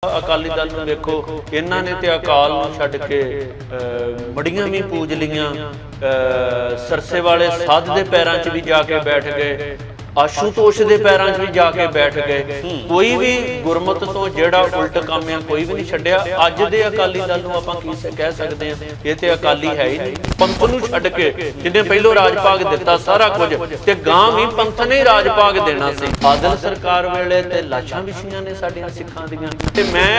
अकाली दल नूं देखो, इन्हां ने ते अकाल नूं छड्ड के मड़ियां भी पूज लियां, सरसे वाले साध दे पैरां च भी जाके बैठ गए, आशुतोष दे पैरां च भी जाके बैठ गए। कोई भी गुरमत तो जिहड़ा उल्ट काम है कोई भी नहीं छड्डिया। अज दे अकाली दल नूं आपां की कह सकते हैं, ये ते अकाली है ही नहीं। पंथ नूं छड्ड के जिन्हें पहलों राज भाग दिता सारा कुछ, ते गां भी पंथ ने राज भाग देना सी। बादल सरकार वेले ते लाशां विछीਆਂ ने साडियां सिखां दीयां। ते मैं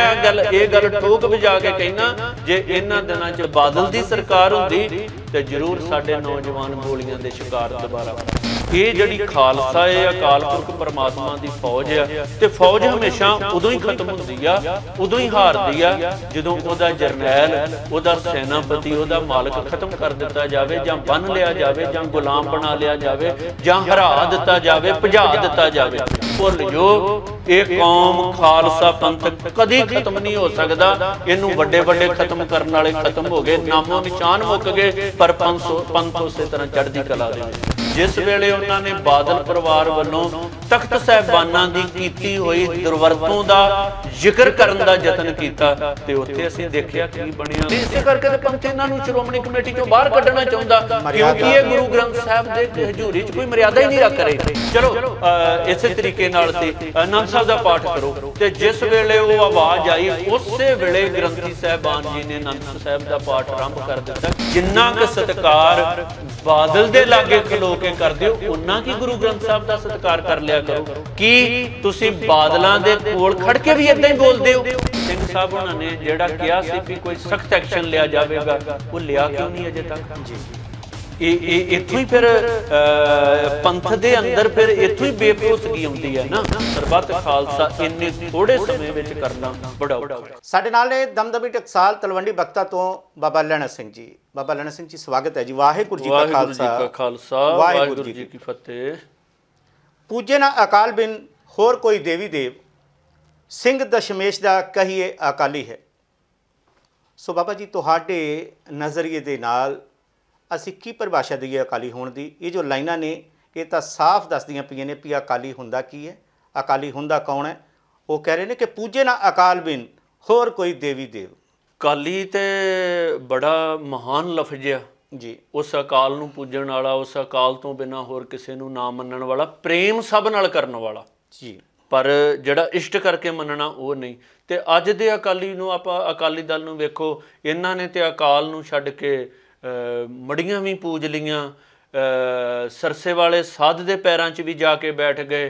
ये गल ठोक वजा के कहना, जे इन्हां दिनां च बादल दी सरकार हुंदी ते जरूर साडे नौजवान गोलियां दे शिकार दोबारा। ये जिहड़ी खालसा है, अकाल पुरख परमात्मा की फौज है, ते फौज हमेशा उदों ही खत्म होंदी आ, उदों ही हारदी आ जदों उहदा जरनैल, उहदा सेनापति, उहदा मालक खत्म कर दिता जाए, जां बन लिया जाए, जां गुलाम बना लिया जाए, जां हरा दिता जाए, भजा दिता जाए। भुल जो ये कौम खालसा पंथ कदी खत्म नहीं हो सकता। इनू वड्डे वड्डे खत्म करने वाले खत्म हो गए, नामो निशान मुक गए, पर पंथ उस तरह चढ़दी कला दे। जिस वेले उन्होंने बादल परिवार वालों तख्त साहिबाना की कीती हुई दुर्वरतों का जिक्र करने का यतन किया, ते उत्थे असीं देखिया की बनिया। इस करके पंथ इन्हां श्रोमणी कमेटी चों बाहर कढ़ना चाहुंदा, क्योंकि ये गुरु ग्रंथ साहिब दे हजूरी च कोई मर्यादा ही नहीं रख रहे। चलो इस तरीके नाल ते आनंद साहिब दा पाठ करो, ते जिस वेले वो आवाज आई उस वेले ग्रंथी साहिबान जी ने आनंद साहिब दा पाठ आरंभ कर दिता। जिन्ना क सत्कार बादल दे लागे खलो के कर दिओ, उन्ना की गुरु ग्रंथ साहिब दा सत्कार कर लिया करो। कि तुसीं बादलां दे कोल खड़ के भी इदां ही बोलदे हो। सिंह साहब उन्होंने जिहड़ा कहा सी कि कोई सख्त एक्शन लिया जाएगा, वो लिया क्यों नहीं अजे तक? इत्थों ही फिर पंथ दे अंदर फिर इत्थों ही बेभरोसगी आउंदी है ना। सरबत खालसा इन्ने थोड़े समय विच करना बड़ा औखा। साडे नाल ने दमदमी टकसाल तलवंडी बख्ता तो बाबा लैणा सिंह जी। बाबा लैणा सिंह जी स्वागत है जी। वाहिगुरू जी का खालसा वाहिगुरू जी की फतेह। पूजे ना अकाल बिन होर कोई देवी देव, सिंह दशमेश दा कहिए अकाली है। सो बाबा जी तुहाडे नज़रिए दे नाल ਅਸੀਂ की परिभाषा दईए अकाली होने की? ये जो लाइनां ने ये तो साफ दसदियां पईयां ने भी अकाली हुंदा की है, अकाली हुंदा कौन है। वो कह रहे हैं कि पूजे ना अकाल बिन होर कोई देवी देव। काली ते बड़ा महान लफज है जी। उस अकाल नूं पूजण वाला, उस अकाल तो बिना होर किसी नूं ना मनण वाला, प्रेम सब नाल करन वाला जी। पर जिहड़ा इष्ट करके मनना वो नहीं। ते अज दे अकाली नूं आपां अकाली दल नूं वेखो, इन्हां ने ते अकाल नूं छड्ड के मड़ियां भी पूज लियां, सरसे वाले साध दे पैरां च भी जाके बैठ गए,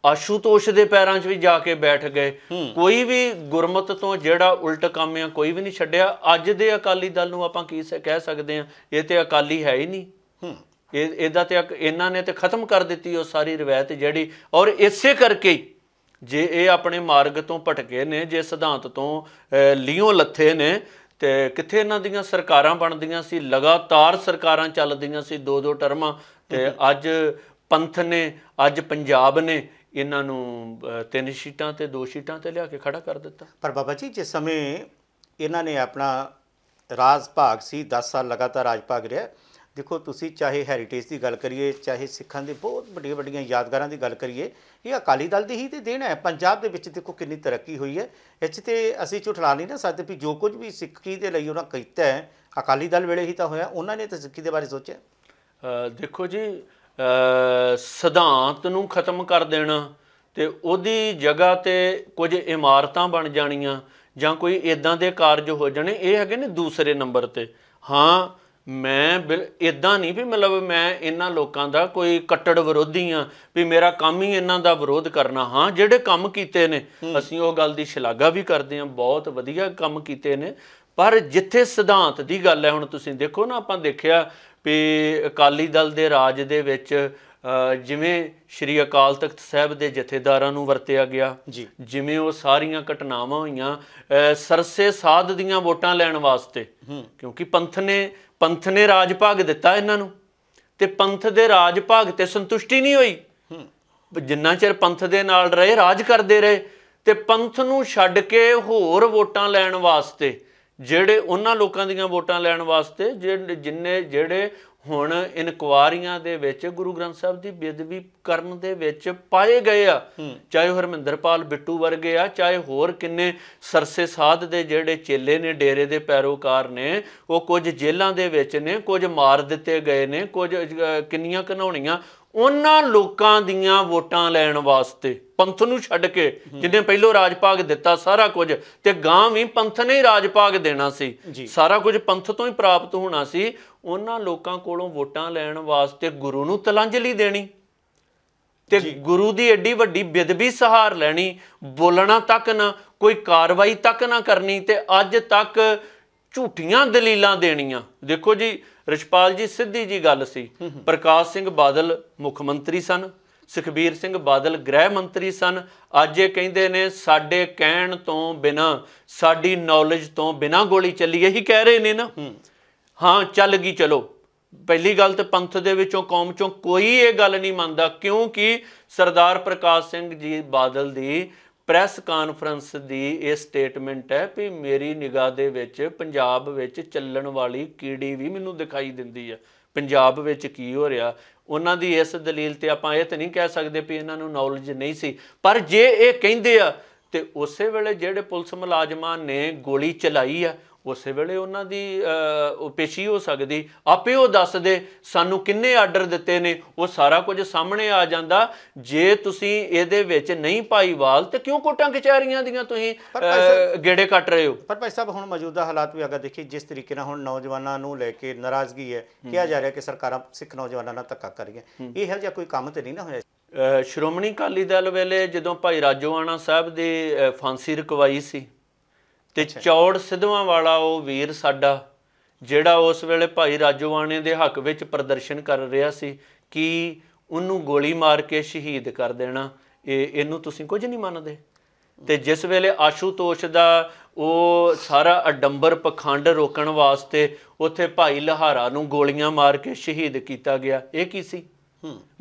आशुतोष दे पैरां च भी जाके बैठ गए। कोई भी गुरमत तो जिहड़ा उल्ट काम है कोई भी नहीं छड्डिया। अज दे अकाली दल नूं आपां की कह सकते हैं, ये ते अकाली है ही नहीं। इहदा ते इन्हां ने ते खत्म कर दित्ती वो सारी रवायत जिहड़ी। और इसे करके जे ये अपने मार्ग तो भटके ने, जे सिद्धांत तो लियों लथे ने, ते कित्थे इन्हां दीयां सरकारां बनदियां सी, लगातार सरकारां चलदियां सी 2-2 टर्मां। ते अज पंथ ने, अज पंजाब ने इन्हां नूं 3 सीटां ते 2 सीटां ते लिया के खड़ा कर दिता। पर बाबा जी जिस समय इन्हां ने अपना राज भाग सी 10 साल लगातार राज भाग रहा। देखो तुसी चाहे हैरीटेज की गल करिए, चाहे सिखां दी बहुत वड्डियां वड्डियां यादगारां की गल करिए, ये अकाली दल दी ही तो देन है। पंजाब दे विच देखो कितनी तरक्की हुई है, इस ते असीं झुठला नहीं ना सकते भी जो कुछ भी सिक्खी दे लई उन्हां कीता है अकाली दल वेले ही तो होया। उन्होंने तो सिक्खी दे बारे सोचा। देखो जी, सिद्धांत नूं खत्म कर देना ते उहदी जगह ते कुछ इमारतां बन जाणियां जां कोई इदां दे कारज हो जाने, ये हैगे ने दूसरे नंबर ते। हाँ, मैं इदां नहीं भी मतलब मैं इन्हां लोकां दा कोई कट्टड़ विरोधी हाँ भी मेरा काम ही इन्हां दा विरोध करना। हाँ, जिहड़े काम कीते ने असीं उह गल दी शलाघा भी करदे हां, बहुत वधिया काम कीते ने। पर जिथे सिद्धांत दी गल है, हुण तुसीं देखो ना, आपां देखिया भी अकाली दल दे राज दे विच जिवें श्री अकाल तख्त साहिब दे जथेदारां नूं वरतिया गया जी, जिवें वो सारियां घटनावां होईयां सरसे साध दीयां वोटां लैण वास्ते, क्योंकि पंथ ने राज भाग दिता इन्हां नूं, ते पंथ दे राज भाग ते संतुष्टि नहीं होई। जिन्ना चिर पंथ दे नाल रहे, राज करदे रहे, ते पंथ नूं छड्ड के होर वोटां लैण वास्ते, जिहड़े उन्हां लोकां दीयां वोटां लैण वास्ते जिहड़े ਹੁਣ ਇਨਕੁਆਰੀਆਂ ਦੇ ਵਿੱਚ ਗੁਰੂ ਗ੍ਰੰਥ ਸਾਹਿਬ ਦੀ ਬੇਅਦਬੀ ਕਰਨ ਦੇ ਵਿੱਚ ਪਾਏ ਗਏ ਆ, ਚਾਹੇ ਉਹ ਹਰਮਿੰਦਰਪਾਲ ਬਿੱਟੂ ਵਰਗੇ ਆ, ਚਾਹੇ ਹੋਰ ਕਿੰਨੇ ਸਰਸੇ ਸਾਧ ਦੇ ਜਿਹੜੇ ਚੇਲੇ ਨੇ, ਡੇਰੇ ਦੇ ਪੈਰੋਕਾਰ ਨੇ, ਉਹ ਕੁਝ ਜੇਲ੍ਹਾਂ ਦੇ ਵਿੱਚ ਨੇ, ਕੁਝ ਮਾਰ ਦਿੱਤੇ ਗਏ ਨੇ, ਕੁਝ ਕਿੰਨੀਆਂ ਘਿਨਾਉਣੀਆਂ। ਉਹਨਾਂ ਲੋਕਾਂ ਦੀਆਂ ਵੋਟਾਂ ਲੈਣ ਵਾਸਤੇ ਪੰਥ ਨੂੰ ਛੱਡ ਕੇ, ਜਿਹਨੇ ਪਹਿਲੋਂ ਰਾਜ ਭਾਗ ਦਿੱਤਾ ਸਾਰਾ ਕੁਝ, ਤੇ ਗਾਂ ਵੀ ਪੰਥ ਨੇ ਹੀ ਰਾਜ ਭਾਗ ਦੇਣਾ ਸੀ, ਸਾਰਾ ਕੁਝ ਪੰਥ ਤੋਂ ਹੀ ਪ੍ਰਾਪਤ ਹੋਣਾ ਸੀ, ਉਹਨਾਂ ਲੋਕਾਂ ਕੋਲੋਂ ਵੋਟਾਂ ਲੈਣ ਵਾਸਤੇ ਗੁਰੂ ਨੂੰ ਤਲਾਂਜਲੀ ਦੇਣੀ ਤੇ ਗੁਰੂ ਦੀ ਐਡੀ ਵੱਡੀ ਬੇਅਦਬੀ ਸਹਾਰ ਲੈਣੀ, ਬੋਲਣਾ ਤੱਕ ਨਾ, ਕੋਈ ਕਾਰਵਾਈ ਤੱਕ ਨਾ ਕਰਨੀ, ਤੇ ਅੱਜ ਤੱਕ ਝੂਠੀਆਂ ਦਲੀਲਾਂ ਦੇਣੀਆਂ। ਦੇਖੋ ਜੀ, ਰਿਸ਼ਪਾਲ ਜੀ ਸਿੱਧੀ ਜੀ ਗੱਲ ਸੀ, ਪ੍ਰਕਾਸ਼ ਸਿੰਘ ਬਾਦਲ ਮੁੱਖ ਮੰਤਰੀ ਸਨ, ਸੁਖਬੀਰ ਸਿੰਘ ਬਾਦਲ ਗ੍ਰਹਿ ਮੰਤਰੀ ਸਨ। ਅੱਜ ਇਹ ਕਹਿੰਦੇ ਨੇ ਸਾਡੇ ਕਹਿਣ ਤੋਂ ਬਿਨਾਂ, ਸਾਡੀ ਨੌਲੇਜ ਤੋਂ ਬਿਨਾਂ ਗੋਲੀ ਚੱਲੀ, ਇਹੀ ਕਹਿ ਰਹੇ ਨੇ ਨਾ। ਹਾਂ ਚੱਲ ਗਈ, ਚਲੋ ਪਹਿਲੀ ਗੱਲ ਤਾਂ ਪੰਥ ਦੇ ਵਿੱਚੋਂ, ਕੌਮ ਚੋਂ ਕੋਈ ਇਹ ਗੱਲ ਨਹੀਂ ਮੰਨਦਾ, ਕਿਉਂਕਿ ਸਰਦਾਰ ਪ੍ਰਕਾਸ਼ ਸਿੰਘ ਜੀ ਬਾਦਲ ਦੀ ਪ੍ਰੈਸ ਕਾਨਫਰੰਸ ਦੀ ਇਹ ਸਟੇਟਮੈਂਟ ਹੈ ਵੀ ਮੇਰੀ ਨਿਗਾਹ ਦੇ ਵਿੱਚ ਪੰਜਾਬ ਵਿੱਚ ਚੱਲਣ ਵਾਲੀ ਕੀੜੀ ਵੀ ਮੈਨੂੰ ਦਿਖਾਈ ਦਿੰਦੀ ਹੈ, ਪੰਜਾਬ ਵਿੱਚ ਕੀ ਹੋ ਰਿਹਾ। ਉਹਨਾਂ ਦੀ ਇਸ ਦਲੀਲ ਤੇ ਆਪਾਂ ਇਹ ਤਾਂ ਨਹੀਂ ਕਹਿ ਸਕਦੇ ਵੀ ਇਹਨਾਂ ਨੂੰ ਨੌਲੇਜ ਨਹੀਂ ਸੀ, ਪਰ ਜੇ ਇਹ ਕਹਿੰਦੇ ਆ ਤੇ ਉਸੇ ਵੇਲੇ ਜਿਹੜੇ ਪੁਲਿਸ ਮੁਲਾਜ਼ਮਾਂ ਨੇ ਗੋਲੀ ਚਲਾਈ ਆ, ਉਸੇ ਵੇਲੇ ਉਹਨਾਂ ਦੀ ਪੇਸ਼ੀ ਹੋ ਸਕਦੀ, ਆਪੇ ਉਹ ਦੱਸਦੇ ਸਾਨੂੰ ਕਿੰਨੇ ਆਰਡਰ ਦਿੱਤੇ ਨੇ, ਉਹ ਸਾਰਾ ਕੁਝ ਸਾਹਮਣੇ ਆ ਜਾਂਦਾ। ਜੇ ਤੁਸੀਂ ਇਹਦੇ ਵਿੱਚ ਨਹੀਂ ਭਾਈਵਾਲ ਤੇ ਕਿਉਂ ਕੋਟਾਂ ਕਚਹਿਰੀਆਂ ਦੀਆਂ ਤੁਸੀਂ ਗੇੜੇ ਕੱਟ ਰਹੇ ਹੋ? ਪਰ ਭਾਈ ਸਾਹਿਬ, ਹੁਣ ਮੌਜੂਦਾ ਹਾਲਾਤ ਵੀ ਅਗਰ ਦੇਖੀਏ, ਜਿਸ ਤਰੀਕੇ ਨਾਲ ਹੁਣ ਨੌਜਵਾਨਾਂ ਨੂੰ ਲੈ ਕੇ ਨਾਰਾਜ਼ਗੀ ਹੈ, ਕਿਹਾ ਜਾ ਰਿਹਾ ਕਿ ਸਰਕਾਰਾਂ ਸਿੱਖ ਨੌਜਵਾਨਾਂ ਨਾਲ ਧੱਕਾ ਕਰ ਰਹੀਆਂ, ਇਹੋ ਜਿਹਾ ਕੋਈ ਕੰਮ ਤੇ ਨਹੀਂ ਨਾ ਹੋਇਆ? ਸ਼੍ਰੋਮਣੀ ਅਕਾਲੀ ਦਲ ਵੇਲੇ ਜਦੋਂ ਭਾਈ ਰਾਜੋਆਣਾ ਸਾਹਿਬ ਦੀ ਫਾਂਸੀ ਰਕਵਾਈ ਸੀ, ਤੇ ਚੌੜ ਸਿੱਧਵਾਂ ਵਾਲਾ ਉਹ ਵੀਰ ਸਾਡਾ, ਜਿਹੜਾ ਉਸ ਵੇਲੇ ਭਾਈ ਰਾਜੋਆਣੇ ਦੇ ਹੱਕ ਵਿੱਚ ਪ੍ਰਦਰਸ਼ਨ ਕਰ ਰਿਹਾ ਸੀ ਕਿ ਉਹਨੂੰ ਗੋਲੀ ਮਾਰ ਕੇ ਸ਼ਹੀਦ ਕਰ ਦੇਣਾ, ਇਹਨੂੰ ਤੁਸੀਂ ਕੁਝ ਨਹੀਂ ਮੰਨਦੇ। ਤੇ ਜਿਸ ਵੇਲੇ ਆਸ਼ੂਤੋਸ਼ ਦਾ ਉਹ ਸਾਰਾ ਅਡੰਬਰ ਪਖੰਡ ਰੋਕਣ ਵਾਸਤੇ ਉੱਥੇ ਭਾਈ ਲਹਾਰਾ ਨੂੰ ਗੋਲੀਆਂ ਮਾਰ ਕੇ ਸ਼ਹੀਦ ਕੀਤਾ ਗਿਆ, ਇਹ ਕੀ ਸੀ?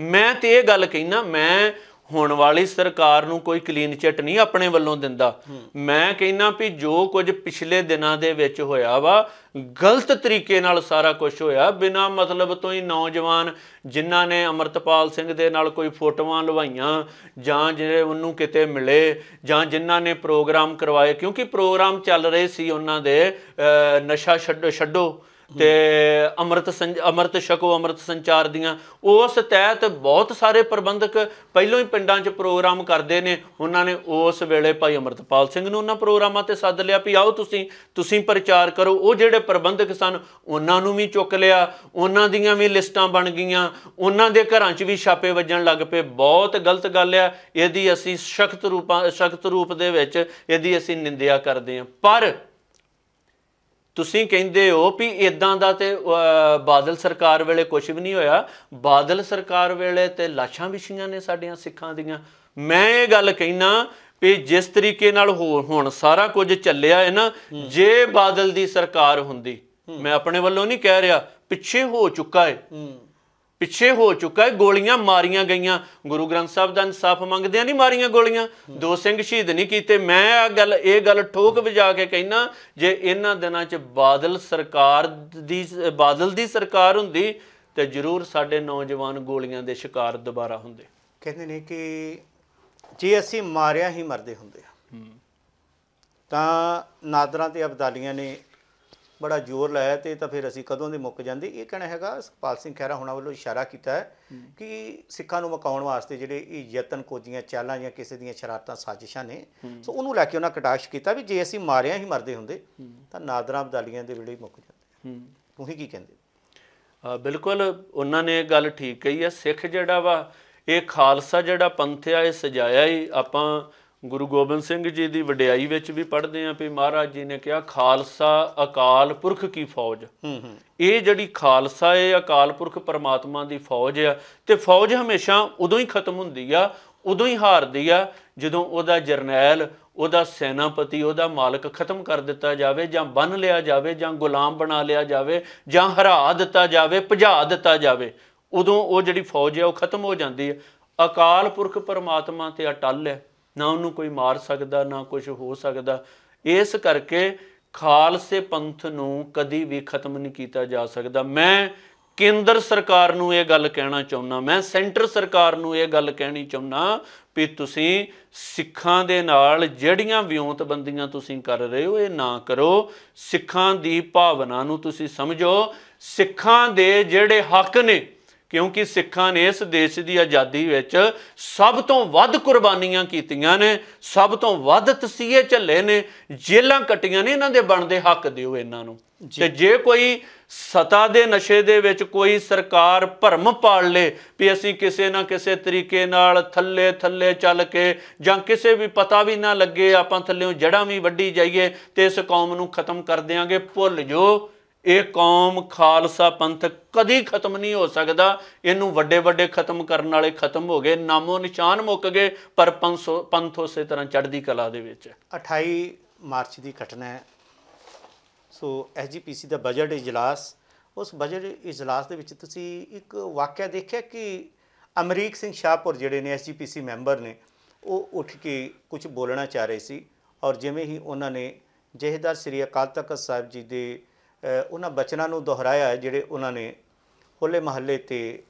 ਮੈਂ ਤੇ ਇਹ ਗੱਲ ਕਹਿਣਾ, ਮੈਂ ਹੁਣ ਵਾਲੀ ਸਰਕਾਰ ਨੂੰ ਕੋਈ ਕਲੀਨ ਚਿੱਟ ਨਹੀਂ ਆਪਣੇ ਵੱਲੋਂ ਦਿੰਦਾ। ਮੈਂ ਕਹਿੰਦਾ ਵੀ ਜੋ ਕੁਝ ਪਿਛਲੇ ਦਿਨਾਂ ਦੇ ਵਿੱਚ ਹੋਇਆ ਵਾ, ਗਲਤ ਤਰੀਕੇ ਨਾਲ ਸਾਰਾ ਕੁਝ ਹੋਇਆ, ਬਿਨਾਂ ਮਤਲਬ ਤੋਂ ਹੀ ਨੌਜਵਾਨ ਜਿਨ੍ਹਾਂ ਨੇ ਅਮਰਤਪਾਲ ਸਿੰਘ ਦੇ ਨਾਲ ਕੋਈ ਫੋਟੋਆਂ ਲਵਾਈਆਂ, ਜਾਂ ਜਿਹੜੇ ਉਹਨੂੰ ਕਿਤੇ ਮਿਲੇ, ਜਾਂ ਜਿਨ੍ਹਾਂ ਨੇ ਪ੍ਰੋਗਰਾਮ ਕਰਵਾਏ, ਕਿਉਂਕਿ ਪ੍ਰੋਗਰਾਮ ਚੱਲ ਰਹੇ ਸੀ ਉਹਨਾਂ ਦੇ ਨਸ਼ਾ ਛੱਡੋ ਤੇ ਅੰਮ੍ਰਿਤ ਛਕੋ, ਅੰਮ੍ਰਿਤ ਸੰਚਾਰ ਦੀਆਂ, ਉਸ ਤਹਿਤ ਬਹੁਤ ਸਾਰੇ ਪ੍ਰਬੰਧਕ ਪਹਿਲੋਂ ਹੀ ਪਿੰਡਾਂ 'ਚ ਪ੍ਰੋਗਰਾਮ ਕਰਦੇ ਨੇ। ਉਹਨਾਂ ਨੇ ਉਸ ਵੇਲੇ ਭਾਈ ਅਮਰਤਪਾਲ ਸਿੰਘ ਨੂੰ ਉਹਨਾਂ ਪ੍ਰੋਗਰਾਮਾਂ ਤੇ ਸੱਦ ਲਿਆ ਵੀ ਆਓ ਤੁਸੀਂ ਪ੍ਰਚਾਰ ਕਰੋ। ਉਹ ਜਿਹੜੇ ਪ੍ਰਬੰਧਕ ਸਨ ਉਹਨਾਂ ਨੂੰ ਵੀ ਚੁੱਕ ਲਿਆ, ਉਹਨਾਂ ਦੀਆਂ ਵੀ ਲਿਸਟਾਂ ਬਣ ਗਈਆਂ, ਉਹਨਾਂ ਦੇ ਘਰਾਂ 'ਚ ਵੀ ਛਾਪੇ ਵੱਜਣ ਲੱਗ ਪਏ। ਬਹੁਤ ਗਲਤ ਗੱਲ ਆ, ਇਹਦੀ ਅਸੀਂ ਸਖਤ ਰੂਪ ਦੇ ਵਿੱਚ ਇਹਦੀ ਅਸੀਂ ਨਿੰਦਿਆ ਕਰਦੇ ਹਾਂ। ਪਰ ਤੁਸੀਂ ਕਹਿੰਦੇ ਹੋ ਵੀ ਇੱਦਾਂ ਦਾ ਤੇ ਬਾਦਲ ਸਰਕਾਰ ਵੇਲੇ ਕੁਝ ਵੀ ਨਹੀਂ ਹੋਇਆ। ਬਾਦਲ ਸਰਕਾਰ ਵੇਲੇ ਤੇ ਲਾਸ਼ਾਂ ਵਿਛੀਆਂ ਨੇ ਸਾਡੀਆਂ ਸਿੱਖਾਂ ਦੀਆਂ। ਮੈਂ ਇਹ ਗੱਲ ਕਹਿਣਾ ਵੀ ਜਿਸ ਤਰੀਕੇ ਨਾਲ ਹੁਣ ਸਾਰਾ ਕੁਝ ਚੱਲਿਆ ਹੈ ਨਾ, ਜੇ ਬਾਦਲ ਦੀ ਸਰਕਾਰ ਹੁੰਦੀ, ਮੈਂ ਆਪਣੇ ਵੱਲੋਂ ਨਹੀਂ ਕਹਿ ਰਿਹਾ, ਪਿੱਛੇ ਹੋ ਚੁੱਕਾ ਹੈ, ਗੋਲੀਆਂ ਮਾਰੀਆਂ ਗਈਆਂ, ਗੁਰੂ ਗ੍ਰੰਥ ਸਾਹਿਬ ਦਾ ਇਨਸਾਫ ਮੰਗਦਿਆਂ ਨਹੀਂ ਮਾਰੀਆਂ ਗੋਲੀਆਂ, 2 ਸਿੰਘ ਸ਼ਹੀਦ ਨਹੀਂ ਕੀਤੇ। ਮੈਂ ਇਹ ਗੱਲ ਠੋਕ ਵਜਾ ਕੇ ਕਹਿਣਾ, ਜੇ ਇਹਨਾਂ ਦਿਨਾਂ 'ਚ ਬਾਦਲ ਦੀ ਸਰਕਾਰ ਹੁੰਦੀ ਤੇ ਜ਼ਰੂਰ ਸਾਡੇ ਨੌਜਵਾਨ ਗੋਲੀਆਂ ਦੇ ਸ਼ਿਕਾਰ ਦੁਬਾਰਾ ਹੁੰਦੇ। ਕਹਿੰਦੇ ਨੇ ਕਿ ਜੇ ਅਸੀਂ ਮਾਰਿਆ ਹੀ ਮਰਦੇ ਹੁੰਦੇ ਤਾਂ ਨਾਦਰਾਂ ਤੇ ਅਬਦਾਲੀਆਂ ਨੇ ਬੜਾ ਜ਼ੋਰ ਲਾਇਆ ਤੇ ਤਾਂ ਫਿਰ ਅਸੀਂ ਕਦੋਂ ਦੇ ਮੁੱਕ ਜਾਂਦੇ। ਇਹ ਕਹਿਣਾ ਹੈਗਾ ਸੁਖਪਾਲ ਸਿੰਘ ਖਹਿਰਾ ਹੋਣਾ ਵੱਲੋਂ ਇਸ਼ਾਰਾ ਕੀਤਾ ਹੈ ਕਿ ਸਿੱਖਾਂ ਨੂੰ ਮਕਾਉਣ ਵਾਸਤੇ ਜਿਹੜੇ ਇਹ ਯਤਨ, ਕੋਝੀਆਂ ਚਾਲਾਂ ਜਾਂ ਕਿਸੇ ਦੀਆਂ ਸ਼ਰਾਰਤਾਂ, ਸਾਜ਼ਿਸ਼ਾਂ ਨੇ, ਸੋ ਉਹਨੂੰ ਲੈ ਕੇ ਉਹਨਾਂ ਕਟਾਸ਼ ਕੀਤਾ ਵੀ ਜੇ ਅਸੀਂ ਮਾਰਿਆ ਹੀ ਮਰਦੇ ਹੁੰਦੇ ਤਾਂ ਨਾਦਰਾਂ ਅਬਦਾਲੀਆਂ ਦੇ ਵੇਲੇ ਮੁੱਕ ਜਾਂਦੇ। ਤੁਸੀਂ ਕੀ ਕਹਿੰਦੇ? ਬਿਲਕੁਲ ਉਹਨਾਂ ਨੇ ਇਹ ਗੱਲ ਠੀਕ ਕਹੀ ਹੈ। ਸਿੱਖ ਜਿਹੜਾ ਵਾ, ਇਹ ਖਾਲਸਾ ਜਿਹੜਾ ਪੰਥ ਆ, ਇਹ ਸਜਾਇਆ ਹੀ ਆਪਾਂ ਗੁਰੂ ਗੋਬਿੰਦ ਸਿੰਘ ਜੀ ਦੀ ਵਡਿਆਈ ਵਿੱਚ ਵੀ ਪੜ੍ਹਦੇ ਹਾਂ ਵੀ ਮਹਾਰਾਜ ਜੀ ਨੇ ਕਿਹਾ ਖਾਲਸਾ ਅਕਾਲ ਪੁਰਖ ਕੀ ਫੌਜ। ਇਹ ਜਿਹੜੀ ਖਾਲਸਾ, ਇਹ ਅਕਾਲ ਪੁਰਖ ਪਰਮਾਤਮਾ ਦੀ ਫੌਜ ਆ, ਤੇ ਫੌਜ ਹਮੇਸ਼ਾ ਉਦੋਂ ਹੀ ਖਤਮ ਹੁੰਦੀ ਆ, ਉਦੋਂ ਹੀ ਹਾਰਦੀ ਆ ਜਦੋਂ ਉਹਦਾ ਜਰਨੈਲ, ਉਹਦਾ ਸੈਨਾਪਤੀ, ਉਹਦਾ ਮਾਲਕ ਖਤਮ ਕਰ ਦਿੱਤਾ ਜਾਵੇ, ਜਾਂ ਬੰਨ੍ਹ ਲਿਆ ਜਾਵੇ, ਜਾਂ ਗੁਲਾਮ ਬਣਾ ਲਿਆ ਜਾਵੇ, ਜਾਂ ਹਰਾ ਦਿੱਤਾ ਜਾਵੇ, ਭਜਾ ਦਿੱਤਾ ਜਾਵੇ। ਉਦੋਂ ਉਹ ਜਿਹੜੀ ਫੌਜ ਹੈ ਉਹ ਖਤਮ ਹੋ ਜਾਂਦੀ ਹੈ। ਅਕਾਲ ਪੁਰਖ ਪਰਮਾਤਮਾ ਤੇ ਅਟੱਲ ਹੈ, ਨਾ ਉਹਨੂੰ ਕੋਈ ਮਾਰ ਸਕਦਾ, ਨਾ ਕੁਝ ਹੋ ਸਕਦਾ। ਇਸ ਕਰਕੇ ਖਾਲਸੇ ਪੰਥ ਨੂੰ ਕਦੀ ਵੀ ਖਤਮ ਨਹੀਂ ਕੀਤਾ ਜਾ ਸਕਦਾ। ਮੈਂ ਕੇਂਦਰ ਸਰਕਾਰ ਨੂੰ ਇਹ ਗੱਲ ਕਹਿਣਾ ਚਾਹੁੰਦਾ, ਮੈਂ ਸੈਂਟਰ ਸਰਕਾਰ ਨੂੰ ਇਹ ਗੱਲ ਕਹਿਣੀ ਚਾਹੁੰਦਾ ਵੀ ਤੁਸੀਂ ਸਿੱਖਾਂ ਦੇ ਨਾਲ ਜਿਹੜੀਆਂ ਵਿਉਂਤਬੰਦੀਆਂ ਤੁਸੀਂ ਕਰ ਰਹੇ ਹੋ ਇਹ ਨਾ ਕਰੋ। ਸਿੱਖਾਂ ਦੀ ਭਾਵਨਾ ਨੂੰ ਤੁਸੀਂ ਸਮਝੋ, ਸਿੱਖਾਂ ਦੇ ਜਿਹੜੇ ਹੱਕ ਨੇ, ਕਿਉਂਕਿ ਸਿੱਖਾਂ ਨੇ ਇਸ ਦੇਸ਼ ਦੀ ਆਜ਼ਾਦੀ ਵਿੱਚ ਸਭ ਤੋਂ ਵੱਧ ਕੁਰਬਾਨੀਆਂ ਕੀਤੀਆਂ ਨੇ, ਸਭ ਤੋਂ ਵੱਧ ਤਸੀਹੇ ਝੱਲੇ ਨੇ, ਜੇਲਾਂ ਕੱਟੀਆਂ ਨੇ, ਇਹਨਾਂ ਦੇ ਬਣਦੇ ਹੱਕ ਦਿਓ ਇਹਨਾਂ ਨੂੰ। ਤੇ ਜੇ ਕੋਈ ਸਤਾ ਦੇ ਨਸ਼ੇ ਦੇ ਵਿੱਚ ਕੋਈ ਸਰਕਾਰ ਭਰਮ ਪਾਲ ਲੇ ਵੀ ਅਸੀਂ ਕਿਸੇ ਨਾ ਕਿਸੇ ਤਰੀਕੇ ਨਾਲ ਥੱਲੇ ਥੱਲੇ ਚੱਲ ਕੇ ਜਾਂ ਕਿਸੇ ਵੀ ਪਤਾ ਵੀ ਨਾ ਲੱਗੇ ਆਪਾਂ ਥੱਲਿਓਂ ਜੜ੍ਹਾਂ ਵੀ ਵੱਢੀ ਜਾਈਏ ਤੇ ਇਸ ਕੌਮ ਨੂੰ ਖਤਮ ਕਰ ਦਿਆਂਗੇ, ਭੁੱਲ ਜੋ ਇਹ ਕੌਮ ਖਾਲਸਾ ਪੰਥ ਕਦੀ ਖਤਮ ਨਹੀਂ ਹੋ ਸਕਦਾ। ਇਹਨੂੰ ਵੱਡੇ ਵੱਡੇ ਖਤਮ ਕਰਨ ਵਾਲੇ ਖਤਮ ਹੋ ਗਏ, ਨਾਮੋ ਨਿਸ਼ਾਨ ਮੁੱਕ ਗਏ, ਪਰ ਪੰਥ ਉਸੇ ਤਰ੍ਹਾਂ ਚੜ੍ਹਦੀ ਕਲਾ ਦੇ ਵਿੱਚ। 28 ਮਾਰਚ ਦੀ ਘਟਨਾ ਹੈ। ਸੋ SGPC ਦਾ ਬਜਟ ਇਜਲਾਸ, ਉਸ ਬਜਟ ਇਜਲਾਸ ਦੇ ਵਿੱਚ ਤੁਸੀਂ ਇੱਕ ਵਾਕਿਆ ਦੇਖਿਆ ਕਿ ਅਮਰੀਕ ਸਿੰਘ ਸ਼ਾਹਪੁਰ ਜਿਹੜੇ ਨੇ SGPC ਮੈਂਬਰ ਨੇ, ਉਹ ਉੱਠ ਕੇ ਕੁਝ ਬੋਲਣਾ ਚਾਹ ਰਹੇ ਸੀ ਔਰ ਜਿਵੇਂ ਹੀ ਉਹਨਾਂ ਨੇ ਜਥੇਦਾਰ ਸ੍ਰੀ ਅਕਾਲ ਤਖਤ ਸਾਹਿਬ ਜੀ ਦੇ ਉਹਨਾਂ ਬਚਨਾਂ ਨੂੰ ਦੁਹਰਾਇਆ ਜਿਹੜੇ ਉਹਨਾਂ ਨੇ ਹੋਲੇ ਮਹੱਲੇ ਤੇ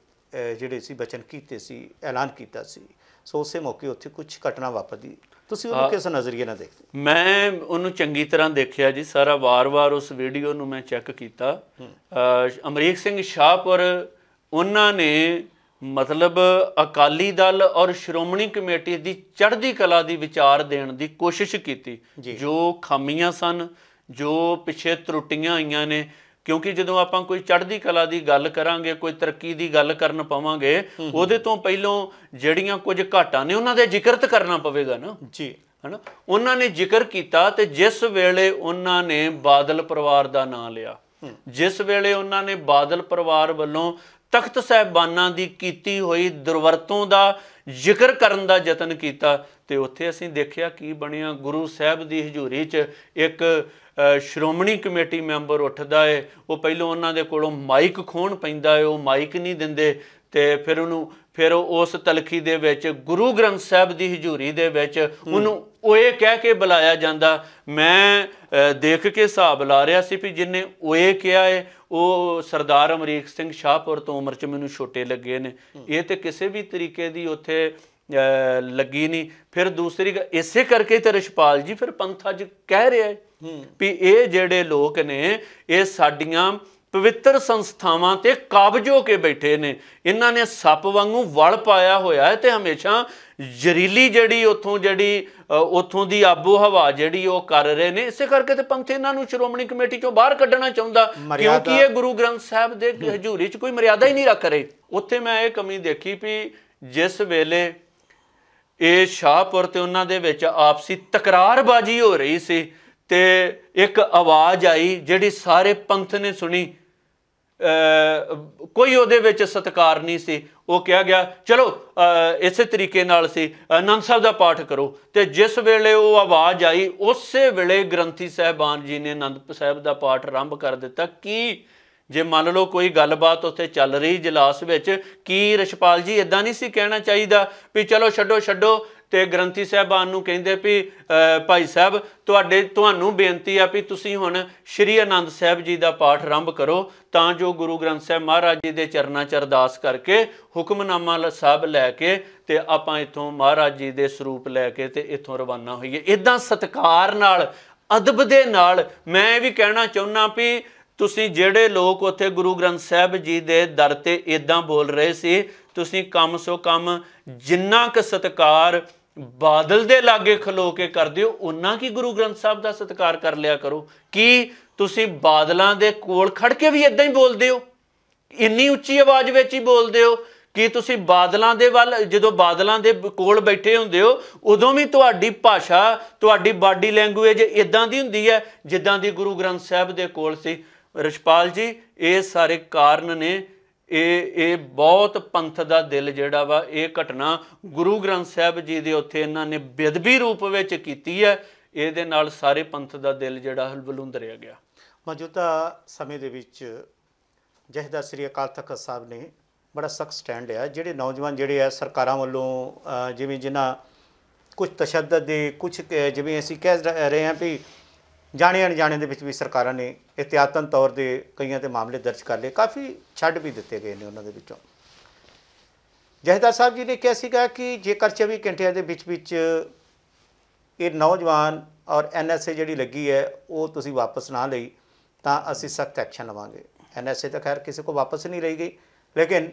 ਜਿਹੜੇ ਸੀ ਬਚਨ ਕੀਤੇ ਸੀ, ਐਲਾਨ ਕੀਤਾ ਸੀ। ਸੋ ਉਸੇ ਮੌਕੇ ਉੱਥੇ ਕੁਝ ਘਟਨਾ ਵਾਪਰਦੀ, ਤੁਸੀਂ ਉਹਨੂੰ ਕਿਸ ਨਜ਼ਰੀਏ ਨਾਲ ਦੇਖਦੇ? ਮੈਂ ਉਹਨੂੰ ਚੰਗੀ ਤਰ੍ਹਾਂ ਦੇਖਿਆ ਜੀ, ਸਾਰਾ ਵਾਰ-ਵਾਰ ਉਸ ਵੀਡੀਓ ਨੂੰ ਮੈਂ ਚੈੱਕ ਕੀਤਾ। ਅਮਰੀਕ ਸਿੰਘ ਸ਼ਾਹਪੁਰ ਉਹਨਾਂ ਨੇ ਮਤਲਬ ਅਕਾਲੀ ਦਲ ਔਰ ਸ਼੍ਰੋਮਣੀ ਕਮੇਟੀ ਦੀ ਚੜ੍ਹਦੀ ਕਲਾ ਦੀ ਵਿਚਾਰ ਦੇਣ ਦੀ ਕੋਸ਼ਿਸ਼ ਕੀਤੀ। ਜੋ ਖਾਮੀਆਂ ਸਨ, ਜੋ ਪਿੱਛੇ ਤਰੁੱਟੀਆਂ ਆਈਆਂ ਨੇ, ਕਿਉਂਕਿ ਜਦੋਂ ਆਪਾਂ ਕੋਈ ਚੜ੍ਹਦੀ ਕਲਾ ਦੀ ਗੱਲ ਕਰਾਂਗੇ, ਕੋਈ ਤਰੱਕੀ ਦੀ ਗੱਲ ਕਰਨ ਪਾਵਾਂਗੇ, ਉਹਦੇ ਤੋਂ ਪਹਿਲਾਂ ਜਿਹੜੀਆਂ ਕੁਝ ਘਾਟਾਂ ਨੇ ਉਹਨਾਂ ਦੇ ਜ਼ਿਕਰ ਤਾਂ ਕਰਨਾ ਪਵੇਗਾ ਨਾ ਜੀ, ਹੈ ਨਾ। ਉਹਨਾਂ ਨੇ ਜ਼ਿਕਰ ਕੀਤਾ ਤੇ ਜਿਸ ਵੇਲੇ ਉਹਨਾਂ ਨੇ ਬਾਦਲ ਪਰਿਵਾਰ ਦਾ ਨਾਂ ਲਿਆ, ਜਿਸ ਵੇਲੇ ਉਹਨਾਂ ਨੇ ਬਾਦਲ ਪਰਿਵਾਰ ਵੱਲੋਂ ਤਖਤ ਸਾਹਿਬਾਨਾਂ ਦੀ ਕੀਤੀ ਹੋਈ ਦੁਰਵਰਤੋਂ ਦਾ ਜ਼ਿਕਰ ਕਰਨ ਦਾ ਯਤਨ ਕੀਤਾ ਤੇ ਉੱਥੇ ਅਸੀਂ ਦੇਖਿਆ ਕੀ ਬਣਿਆ। ਗੁਰੂ ਸਾਹਿਬ ਦੀ ਹਜ਼ੂਰੀ 'ਚ ਇੱਕ ਸ਼੍ਰੋਮਣੀ ਕਮੇਟੀ ਮੈਂਬਰ ਉੱਠਦਾ ਹੈ, ਉਹ ਪਹਿਲਾਂ ਉਹਨਾਂ ਦੇ ਕੋਲੋਂ ਮਾਈਕ ਖੋਹਣ ਪੈਂਦਾ ਹੈ, ਉਹ ਮਾਈਕ ਨਹੀਂ ਦਿੰਦੇ ਤੇ ਫਿਰ ਉਸ ਤਲਖੀ ਦੇ ਵਿੱਚ ਗੁਰੂ ਗ੍ਰੰਥ ਸਾਹਿਬ ਦੀ ਹਜ਼ੂਰੀ ਦੇ ਵਿੱਚ ਉਹਨੂੰ ਓਏ ਕਹਿ ਕੇ ਬੁਲਾਇਆ ਜਾਂਦਾ। ਮੈਂ ਦੇਖ ਕੇ ਹਿਸਾਬ ਲਾ ਰਿਹਾ ਸੀ ਵੀ ਜਿਹਨੇ ਓਏ ਕਿਹਾ ਹੈ ਉਹ ਸਰਦਾਰ ਅਮਰੀਕ ਸਿੰਘ ਸ਼ਾਹਪੁਰ ਤੋਂ ਉਮਰ 'ਚ ਮੈਨੂੰ ਛੋਟੇ ਲੱਗੇ ਨੇ। ਇਹ ਤੇ ਕਿਸੇ ਵੀ ਤਰੀਕੇ ਦੀ ਉੱਥੇ ਲੱਗੀ ਨਹੀਂ। ਫਿਰ ਦੂਸਰੀ ਇਸੇ ਕਰਕੇ ਤੇ ਰਿਸ਼ਪਾਲ ਜੀ ਫਿਰ ਪੰਥ ਅੱਜ ਕਹਿ ਰਿਹਾ ਹੈ ਵੀ ਇਹ ਜਿਹੜੇ ਲੋਕ ਨੇ ਇਹ ਸਾਡੀਆਂ ਪਵਿੱਤਰ ਸੰਸਥਾਵਾਂ ਤੇ ਕਾਬਜ ਹੋ ਕੇ ਬੈਠੇ ਨੇ, ਇਹਨਾਂ ਨੇ ਸੱਪ ਵਾਂਗੂ ਵਲ ਪਾਇਆ ਹੋਇਆ ਹੈ ਤੇ ਹਮੇਸ਼ਾ ਜ਼ਹਿਰੀਲੀ ਜਿਹੜੀ ਉੱਥੋਂ ਦੀ ਆਬੋ ਹਵਾ ਜਿਹੜੀ ਉਹ ਕਰ ਰਹੇ ਨੇ। ਇਸੇ ਕਰਕੇ ਤੇ ਪੰਥ ਇਹਨਾਂ ਨੂੰ ਸ਼੍ਰੋਮਣੀ ਕਮੇਟੀ ਚੋਂ ਬਾਹਰ ਕੱਢਣਾ ਚਾਹੁੰਦਾ, ਕਿਉਂਕਿ ਇਹ ਗੁਰੂ ਗ੍ਰੰਥ ਸਾਹਿਬ ਦੇ ਹਜ਼ੂਰੀ 'ਚ ਕੋਈ ਮਰਿਆਦਾ ਹੀ ਨਹੀਂ ਰੱਖ ਰਹੇ। ਉੱਥੇ ਮੈਂ ਇਹ ਕਮੀ ਦੇਖੀ ਵੀ ਜਿਸ ਵੇਲੇ ਇਹ ਸ਼ਾਹਪੁਰ ਤੇ ਉਹਨਾਂ ਦੇ ਵਿੱਚ ਆਪਸੀ ਤਕਰਾਰਬਾਜ਼ੀ ਹੋ ਰਹੀ ਸੀ ਤੇ ਇੱਕ ਆਵਾਜ਼ ਆਈ ਜਿਹੜੀ ਸਾਰੇ ਪੰਥ ਨੇ ਸੁਣੀ, ਕੋਈ ਉਹਦੇ ਵਿੱਚ ਸਤਿਕਾਰ ਨਹੀਂ ਸੀ। ਉਹ ਕਿਹਾ ਗਿਆ ਚਲੋ ਇਸੇ ਤਰੀਕੇ ਨਾਲ ਸੀ ਆਨੰਦ ਸਾਹਿਬ ਦਾ ਪਾਠ ਕਰੋ, ਤੇ ਜਿਸ ਵੇਲੇ ਉਹ ਆਵਾਜ਼ ਆਈ ਉਸੇ ਵੇਲੇ ਗ੍ਰੰਥੀ ਸਾਹਿਬਾਨ ਜੀ ਨੇ ਆਨੰਦ ਸਾਹਿਬ ਦਾ ਪਾਠ ਆਰੰਭ ਕਰ ਦਿੱਤਾ। ਕੀ ਜੇ ਮੰਨ ਲਓ ਕੋਈ ਗੱਲਬਾਤ ਉੱਥੇ ਚੱਲ ਰਹੀ ਇਜਲਾਸ ਵਿੱਚ, ਕੀ ਰਿਸ਼ਪਾਲ ਜੀ ਇੱਦਾਂ ਨਹੀਂ ਸੀ ਕਹਿਣਾ ਚਾਹੀਦਾ ਵੀ ਚਲੋ ਛੱਡੋ ਤੇ ਗ੍ਰੰਥੀ ਸਾਹਿਬਾਨ ਨੂੰ ਕਹਿੰਦੇ ਵੀ ਭਾਈ ਸਾਹਿਬ ਤੁਹਾਨੂੰ ਬੇਨਤੀ ਆ ਵੀ ਤੁਸੀਂ ਹੁਣ ਸ਼੍ਰੀ ਆਨੰਦ ਸਾਹਿਬ ਜੀ ਦਾ ਪਾਠ ਆਰੰਭ ਕਰੋ ਤਾਂ ਜੋ ਗੁਰੂ ਗ੍ਰੰਥ ਸਾਹਿਬ ਮਹਾਰਾਜ ਜੀ ਦੇ ਚਰਨਾਂ 'ਚ ਅਰਦਾਸ ਕਰਕੇ ਹੁਕਮਨਾਮਾ ਸਾਹਿਬ ਲੈ ਕੇ ਤੇ ਆਪਾਂ ਇੱਥੋਂ ਮਹਾਰਾਜ ਜੀ ਦੇ ਸਰੂਪ ਲੈ ਕੇ ਤੇ ਇੱਥੋਂ ਰਵਾਨਾ ਹੋਈਏ। ਇੱਦਾਂ ਸਤਿਕਾਰ ਨਾਲ, ਅਦਬ ਦੇ ਨਾਲ। ਮੈਂ ਇਹ ਵੀ ਕਹਿਣਾ ਚਾਹੁੰਦਾ ਵੀ ਤੁਸੀਂ ਜਿਹੜੇ ਲੋਕ ਉੱਥੇ ਗੁਰੂ ਗ੍ਰੰਥ ਸਾਹਿਬ ਜੀ ਦੇ ਦਰ ਤੇ ਇੱਦਾਂ ਬੋਲ ਰਹੇ ਸੀ, ਤੁਸੀਂ ਕਮ ਸੋ ਕਮ ਜਿੰਨਾ ਕੁ ਸਤਿਕਾਰ ਬਾਦਲ ਦੇ ਲਾਗੇ ਖਲੋ ਕੇ ਕਰਦੇ ਹੋ ਓਨਾ ਕੀ ਗੁਰੂ ਗ੍ਰੰਥ ਸਾਹਿਬ ਦਾ ਸਤਿਕਾਰ ਕਰ ਲਿਆ ਕਰੋ। ਕੀ ਤੁਸੀਂ ਬਾਦਲਾਂ ਦੇ ਕੋਲ ਖੜ ਕੇ ਵੀ ਇੱਦਾਂ ਹੀ ਬੋਲਦੇ ਹੋ? ਇੰਨੀ ਉੱਚੀ ਆਵਾਜ਼ ਵਿੱਚ ਹੀ ਬੋਲਦੇ ਹੋ? ਕੀ ਤੁਸੀਂ ਬਾਦਲਾਂ ਦੇ ਵੱਲ, ਜਦੋਂ ਬਾਦਲਾਂ ਦੇ ਕੋਲ ਬੈਠੇ ਹੁੰਦੇ ਹੋ ਉਦੋਂ ਵੀ ਤੁਹਾਡੀ ਭਾਸ਼ਾ, ਤੁਹਾਡੀ ਬਾਡੀ ਲੈਂਗੁਏਜ ਇੱਦਾਂ ਦੀ ਹੁੰਦੀ ਹੈ ਜਿੱਦਾਂ ਦੀ ਗੁਰੂ ਗ੍ਰੰਥ ਸਾਹਿਬ ਦੇ ਕੋਲ ਸੀ? ਰਿਸ਼ਪਾਲ ਜੀ ਇਹ ਸਾਰੇ ਕਾਰਨ ਨੇ। ਇਹ ਬਹੁਤ ਪੰਥ ਦਾ ਦਿਲ ਜਿਹੜਾ ਵਾ, ਇਹ ਘਟਨਾ ਗੁਰੂ ਗ੍ਰੰਥ ਸਾਹਿਬ ਜੀ ਦੇ ਉੱਥੇ ਇਹਨਾਂ ਨੇ ਬੇਅਦਬੀ ਰੂਪ ਵਿੱਚ ਕੀਤੀ ਹੈ। ਇਹਦੇ ਨਾਲ ਸਾਰੇ ਪੰਥ ਦਾ ਦਿਲ ਜਿਹੜਾ ਵਲੂੰਦਰਿਆ ਗਿਆ। ਮੌਜੂਦਾ ਸਮੇਂ ਦੇ ਵਿੱਚ ਜਥੇਦਾਰ ਸ੍ਰੀ ਅਕਾਲ ਤਖਤ ਸਾਹਿਬ ਨੇ ਬੜਾ ਸਖਤ ਸਟੈਂਡ ਲਿਆ। ਜਿਹੜੇ ਨੌਜਵਾਨ ਜਿਹੜੇ ਆ ਸਰਕਾਰਾਂ ਵੱਲੋਂ ਜਿਵੇਂ ਜਿਨ੍ਹਾਂ ਕੁਝ ਤਸ਼ੱਦਦ ਦੇ ਕੁਝ ਜਿਵੇਂ ਅਸੀਂ ਕਹਿ ਰਹੇ ਹਾਂ ਵੀ ਜਾਣੇ ਅਣਜਾਣੇ ਦੇ ਵਿੱਚ ਵੀ ਸਰਕਾਰਾਂ ਨੇ ਇਹਤਿਆਤਨ ਤੌਰ ਦੇ ਕਈਆਂ ਤੇ ਮਾਮਲੇ ਦਰਜ ਕਰ ਲਏ, ਕਾਫੀ ਛੱਡ ਵੀ ਦਿੱਤੇ ਗਏ ਨੇ ਉਹਨਾਂ ਦੇ ਵਿੱਚੋਂ। ਜਥੇਦਾਰ ਸਾਹਿਬ ਜੀ ਨੇ ਕਿਹਾ ਸੀਗਾ ਕਿ ਜੇਕਰ 24 ਘੰਟਿਆਂ ਦੇ ਵਿੱਚ ਇਹ ਨੌਜਵਾਨ ਔਰ NSA ਜਿਹੜੀ ਲੱਗੀ ਹੈ ਉਹ ਤੁਸੀਂ ਵਾਪਸ ਨਾ ਲਈ ਤਾਂ ਅਸੀਂ ਸਖਤ ਐਕਸ਼ਨ ਲਵਾਂਗੇ। NSA ਤਾਂ ਖੈਰ ਕਿਸੇ ਕੋ ਵਾਪਸ ਨਹੀਂ ਲਈ ਗਈ, ਲੇਕਿਨ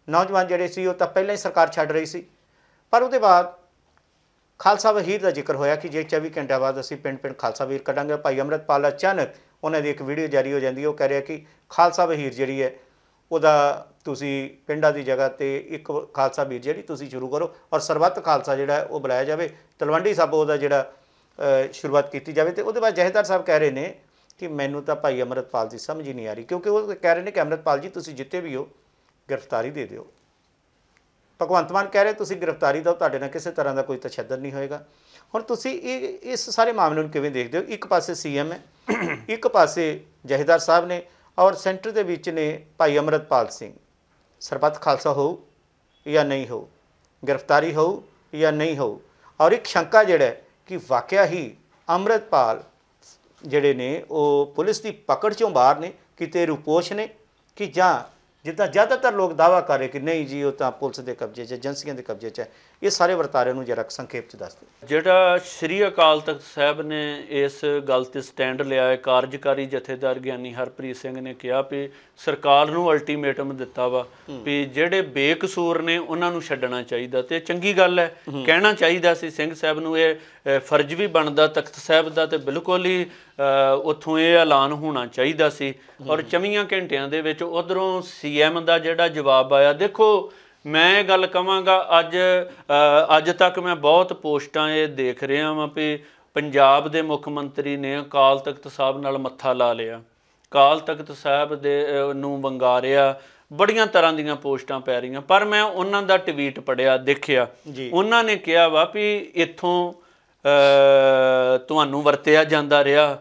ਨੌਜਵਾਨ ਜਿਹੜੇ ਸੀ ਉਹ ਤਾਂ ਪਹਿਲਾਂ ਹੀ ਸਰਕਾਰ ਛੱਡ ਰਹੀ ਸੀ। ਪਰ ਉਹਦੇ ਬਾਅਦ ਖਾਲਸਾ ਵਹੀਰ ਦਾ ਜ਼ਿਕਰ ਹੋਇਆ ਕਿ ਜੇ 24 ਘੰਟਿਆਂ ਬਾਅਦ ਅਸੀਂ ਪਿੰਡ ਪਿੰਡ ਖਾਲਸਾ ਵਹੀਰ ਕੱਢਾਂਗੇ। ਭਾਈ ਅੰਮ੍ਰਿਤਪਾਲ ਅਚਾਨਕ ਉਹਨਾਂ ਦੀ ਇੱਕ ਵੀਡੀਓ ਜਾਰੀ ਹੋ ਜਾਂਦੀ ਹੈ, ਉਹ ਕਹਿ ਰਿਹਾ ਕਿ ਖਾਲਸਾ ਵਹੀਰ ਜਿਹੜੀ ਹੈ ਉਹਦਾ ਤੁਸੀਂ ਪਿੰਡਾਂ ਦੀ ਜਗ੍ਹਾ ਤੇ ਇੱਕ ਖਾਲਸਾ ਵੀਰ ਜਿਹੜੀ ਤੁਸੀਂ ਸ਼ੁਰੂ ਕਰੋ ਔਰ ਸਰਬੱਤ ਖਾਲਸਾ ਜਿਹੜਾ ਉਹ ਬੁਲਾਇਆ ਜਾਵੇ, ਤਲਵੰਡੀ ਸਾਬੋ ਉਹਦਾ ਜਿਹੜਾ ਸ਼ੁਰੂਆਤ ਕੀਤੀ ਜਾਵੇ। ਤੇ ਉਹਦੇ ਬਾਅਦ ਜਥੇਦਾਰ ਸਾਹਿਬ ਕਹਿ ਰਹੇ ਨੇ ਕਿ ਮੈਨੂੰ ਤਾਂ ਭਾਈ ਅੰਮ੍ਰਿਤਪਾਲ ਦੀ ਸਮਝ ਹੀ ਨਹੀਂ ਆ ਰਹੀ, ਕਿਉਂਕਿ ਉਹ ਕਹਿ ਰਹੇ ਨੇ ਕਿ ਅੰਮ੍ਰਿਤਪਾਲ ਜੀ ਤੁਸੀਂ ਜਿੱਤੇ ਵੀ ਹੋ ਗ੍ਰਿਫਤਾਰੀ ਦੇ ਦਿਓ। ਭਗਵੰਤ ਮਾਨ ਕਹਿ ਰਹੇ ਤੁਸੀਂ ਗ੍ਰਿਫਤਾਰੀ ਦਿਓ, ਤੁਹਾਡੇ ਨਾਲ ਕਿਸੇ ਤਰ੍ਹਾਂ ਦਾ ਕੋਈ ਤਸ਼ੱਦਦ ਨਹੀਂ ਹੋਏਗਾ। ਹੁਣ ਤੁਸੀਂ ਇਸ ਸਾਰੇ ਮਾਮਲੇ ਨੂੰ ਕਿਵੇਂ ਦੇਖਦੇ ਹੋ? ਇੱਕ ਪਾਸੇ CM ਹੈ, ਇੱਕ ਪਾਸੇ ਜਥੇਦਾਰ ਸਾਹਿਬ ਨੇ ਔਰ ਸੈਂਟਰ ਦੇ ਵਿੱਚ ਨੇ ਭਾਈ ਅੰਮ੍ਰਿਤਪਾਲ ਸਿੰਘ। ਸਰਬੱਤ ਖਾਲਸਾ ਹੋਊ ਜਾਂ ਨਹੀਂ ਹੋਊ, ਗ੍ਰਿਫਤਾਰੀ ਹੋਊ ਜਾਂ ਨਹੀਂ ਹੋਊ। ਔਰ ਇੱਕ ਸ਼ੰਕਾ ਜਿਹੜਾ ਕਿ ਵਾਕਿਆ ਹੀ ਅੰਮ੍ਰਿਤਪਾਲ ਜਿਹੜੇ ਨੇ ਉਹ ਪੁਲਿਸ ਦੀ ਪਕੜ 'ਚੋਂ ਬਾਹਰ ਨੇ, ਕਿਤੇ ਰੁਪੋਸ਼ ਨੇ, ਕਿ ਜਾਂ ਜਿੱਦਾਂ ਜ਼ਿਆਦਾਤਰ ਲੋਕ ਦਾਅਵਾ ਕਰ ਰਹੇ ਕਿ ਨਹੀਂ ਜੀ ਉਹ ਤਾਂ ਪੁਲਿਸ ਦੇ ਕਬਜ਼ੇ 'ਚ, ਏਜੰਸੀਆਂ ਦੇ ਕਬਜ਼ੇ 'ਚ ਹੈ। ਇਹ ਸਾਰੇ ਵਰਤਾਰੇ ਨੂੰ ਜਰਾ ਸੰਖੇਪ 'ਚ ਦੱਸ ਦਿਓ। ਜਿਹੜਾ ਸ੍ਰੀ ਅਕਾਲ ਤਖਤ ਸਾਹਿਬ ਨੇ ਇਸ ਗੱਲ ਤੇ ਸਟੈਂਡ ਲਿਆ ਹੈ, ਕਾਰਜਕਾਰੀ ਜਥੇਦਾਰ ਗਿਆਨੀ ਹਰਪ੍ਰੀਤ ਸਿੰਘ ਨੇ ਕਿਹਾ ਵੀ ਸਰਕਾਰ ਨੂੰ ਅਲਟੀਮੇਟਮ ਦਿੱਤਾ ਵਾ ਵੀ ਜਿਹੜੇ ਬੇਕਸੂਰ ਨੇ ਉਹਨਾਂ ਨੂੰ ਛੱਡਣਾ ਚਾਹੀਦਾ। ਤੇ ਚੰਗੀ ਗੱਲ ਹੈ, ਕਹਿਣਾ ਚਾਹੀਦਾ ਸੀ ਸਿੰਘ ਸਾਹਿਬ ਨੂੰ, ਇਹ ਫਰਜ਼ ਵੀ ਬਣਦਾ ਤਖਤ ਸਾਹਿਬ ਦਾ, ਤੇ ਬਿਲਕੁਲ ਹੀ ਉੱਥੋਂ ਇਹ ਐਲਾਨ ਹੋਣਾ ਚਾਹੀਦਾ ਸੀ। ਔਰ 24 ਘੰਟਿਆਂ ਦੇ ਵਿੱਚ ਉੱਧਰੋਂ CM ਦਾ ਜਿਹੜਾ ਜਵਾਬ ਆਇਆ, ਦੇਖੋ ਮੈਂ ਇਹ ਗੱਲ ਕਹਾਂਗਾ, ਅੱਜ ਤੱਕ ਮੈਂ ਬਹੁਤ ਪੋਸਟਾਂ ਇਹ ਦੇਖ ਰਿਹਾ ਵਾਂ ਵੀ ਪੰਜਾਬ ਦੇ ਮੁੱਖ ਮੰਤਰੀ ਨੇ ਅਕਾਲ ਤਖਤ ਸਾਹਿਬ ਨਾਲ ਮੱਥਾ ਲਾ ਲਿਆ, ਅਕਾਲ ਤਖਤ ਸਾਹਿਬ ਦੇ ਨੂੰ ਵੰਗਾਰਿਆ, ਬੜੀਆਂ ਤਰ੍ਹਾਂ ਦੀਆਂ ਪੋਸਟਾਂ ਪੈ ਰਹੀਆਂ। ਪਰ ਮੈਂ ਉਹਨਾਂ ਦਾ ਟਵੀਟ ਪੜ੍ਹਿਆ, ਦੇਖਿਆ, ਉਹਨਾਂ ਨੇ ਕਿਹਾ ਵਾ ਵੀ ਇੱਥੋਂ ਤੁਹਾਨੂੰ ਵਰਤਿਆ ਜਾਂਦਾ ਰਿਹਾ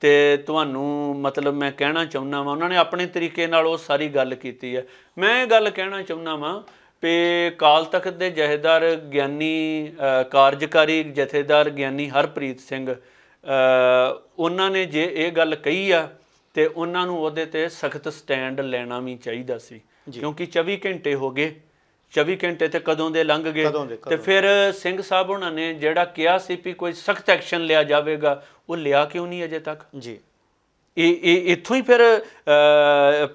ਤੇ ਤੁਹਾਨੂੰ ਮਤਲਬ ਮੈਂ ਕਹਿਣਾ ਚਾਹੁੰਦਾ ਵਾਂ, ਉਹਨਾਂ ਨੇ ਆਪਣੇ ਤਰੀਕੇ ਨਾਲ ਉਹ ਸਾਰੀ ਗੱਲ ਕੀਤੀ ਹੈ। ਮੈਂ ਇਹ ਗੱਲ ਕਹਿਣਾ ਚਾਹੁੰਦਾ ਵਾਂ ਵੀ ਅਕਾਲ ਤਖਤ ਦੇ ਜਥੇਦਾਰ ਗਿਆਨੀ ਕਾਰਜਕਾਰੀ ਜਥੇਦਾਰ ਗਿਆਨੀ ਹਰਪ੍ਰੀਤ ਸਿੰਘ ਉਹਨਾਂ ਨੇ ਜੇ ਇਹ ਗੱਲ ਕਹੀ ਆ ਤੇ ਉਹਨਾਂ ਨੂੰ ਉਹਦੇ ਤੇ ਸਖਤ ਸਟੈਂਡ ਲੈਣਾ ਵੀ ਚਾਹੀਦਾ ਸੀ, ਕਿਉਂਕਿ 24 ਘੰਟੇ ਹੋ ਗਏ, 24 ਘੰਟੇ ਤੇ ਕਦੋਂ ਦੇ ਲੰਘ ਗਏ। ਤੇ ਫਿਰ ਸਿੰਘ ਸਾਹਿਬ ਉਹਨਾਂ ਨੇ ਜਿਹੜਾ ਕਿਹਾ ਸੀ ਵੀ ਕੋਈ ਸਖਤ ਐਕਸ਼ਨ ਲਿਆ ਜਾਵੇਗਾ, ਉਹ ਲਿਆ ਕਿਉਂ ਨਹੀਂ ਅਜੇ ਤੱਕ ਜੀ? ਇਹ ਇੱਥੋਂ ਹੀ ਫਿਰ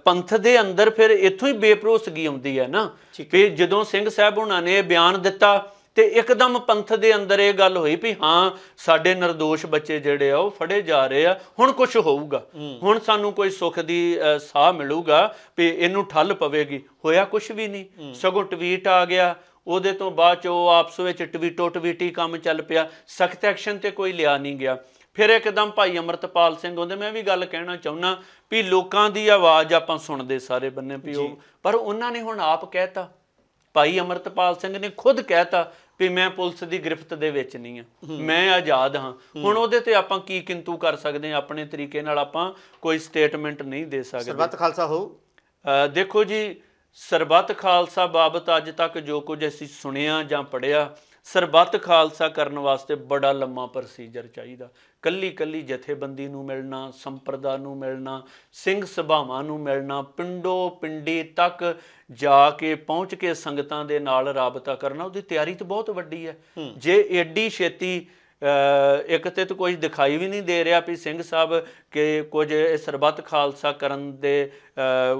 ਪੰਥ ਦੇ ਅੰਦਰ ਫਿਰ ਇੱਥੋਂ ਹੀ ਬੇਭਰੋਸਗੀ ਆਉਂਦੀ ਹੈ ਨਾ। ਵੀ ਜਦੋਂ ਸਿੰਘ ਸਾਹਿਬ ਉਹਨਾਂ ਨੇ ਬਿਆਨ ਦਿੱਤਾ ਤੇ ਇੱਕਦਮ ਪੰਥ ਦੇ ਅੰਦਰ ਇਹ ਗੱਲ ਹੋਈ ਵੀ ਹਾਂ ਸਾਡੇ ਨਿਰਦੋਸ਼ ਬੱਚੇ ਜਿਹੜੇ ਆ ਉਹ ਫੜੇ ਜਾ ਰਹੇ ਆ, ਹੁਣ ਕੁਝ ਹੋਊਗਾ, ਹੁਣ ਸਾਨੂੰ ਕੋਈ ਸੁੱਖ ਦੀ ਸਾਹ ਮਿਲੂਗਾ ਵੀ ਇਹਨੂੰ ਠੱਲ ਪਵੇਗੀ। ਹੋਇਆ ਕੁਝ ਵੀ ਨਹੀਂ, ਸਗੋਂ ਟਵੀਟ ਆ ਗਿਆ, ਉਹਦੇ ਤੋਂ ਬਾਅਦ 'ਚ ਉਹ ਆਪਸ ਵਿੱਚ ਟਵੀਟੀ ਕੰਮ ਚੱਲ ਪਿਆ, ਸਖਤ ਐਕਸ਼ਨ ਤੇ ਕੋਈ ਲਿਆ ਨਹੀਂ ਗਿਆ। ਫਿਰ ਇੱਕਦਮ ਭਾਈ ਅੰਮ੍ਰਿਤਪਾਲ ਸਿੰਘ ਆਉਂਦੇ। ਮੈਂ ਵੀ ਗੱਲ ਕਹਿਣਾ ਚਾਹੁੰਦਾ ਵੀ ਲੋਕਾਂ ਦੀ ਆਵਾਜ਼ ਆਪਾਂ ਸੁਣਦੇ ਸਾਰੇ ਬੰਨੇ ਵੀ ਉਹ, ਪਰ ਉਹਨਾਂ ਨੇ ਹੁਣ ਆਪ ਕਹਿਤਾ, ਭਾਈ ਅੰਮ੍ਰਿਤਪਾਲ ਸਿੰਘ ਨੇ ਖੁਦ ਕਹਿਤਾ ਵੀ ਮੈਂ ਪੁਲਿਸ ਦੀ ਗ੍ਰਿਫਤ ਦੇ ਵਿੱਚ ਨਹੀਂ ਹਾਂ, ਮੈਂ ਆਜ਼ਾਦ ਹਾਂ। ਹੁਣ ਉਹਦੇ ਤੇ ਆਪਾਂ ਕੀ ਕਿੰਤੂ ਕਰ ਸਕਦੇ ਹਾਂ? ਆਪਣੇ ਤਰੀਕੇ ਨਾਲ ਆਪਾਂ ਕੋਈ ਸਟੇਟਮੈਂਟ ਨਹੀਂ ਦੇ ਸਕਦੇ। ਸਰਬੱਤ ਖਾਲਸਾ ਹੋਊ। ਦੇਖੋ ਜੀ, ਸਰਬੱਤ ਖਾਲਸਾ ਬਾਬਤ ਅੱਜ ਤੱਕ ਜੋ ਕੁਝ ਅਸੀਂ ਸੁਣਿਆ ਜਾਂ ਪੜ੍ਹਿਆ, ਸਰਬੱਤ ਖਾਲਸਾ ਕਰਨ ਵਾਸਤੇ ਬੜਾ ਲੰਮਾ ਪ੍ਰੋਸੀਜਰ ਚਾਹੀਦਾ। ਕੱਲੀ ਜਥੇਬੰਦੀ ਨੂੰ ਮਿਲਣਾ, ਸੰਪਰਦਾ ਨੂੰ ਮਿਲਣਾ, ਸਿੰਘ ਸਭਾਵਾਂ ਨੂੰ ਮਿਲਣਾ, ਪਿੰਡੋਂ ਪਿੰਡੀ ਤੱਕ ਜਾ ਕੇ ਪਹੁੰਚ ਕੇ ਸੰਗਤਾਂ ਦੇ ਨਾਲ ਰਾਬਤਾ ਕਰਨਾ, ਉਹਦੀ ਤਿਆਰੀ ਤਾਂ ਬਹੁਤ ਵੱਡੀ ਹੈ। ਜੇ ਏਡੀ ਛੇਤੀ ਇੱਕ ਤੇ ਕੋਈ ਦਿਖਾਈ ਵੀ ਨਹੀਂ ਦੇ ਰਿਹਾ ਵੀ ਸਿੰਘ ਸਾਹਿਬ ਕਿ ਕੁਝ ਸਰਬੱਤ ਖਾਲਸਾ ਕਰਨ ਦੇ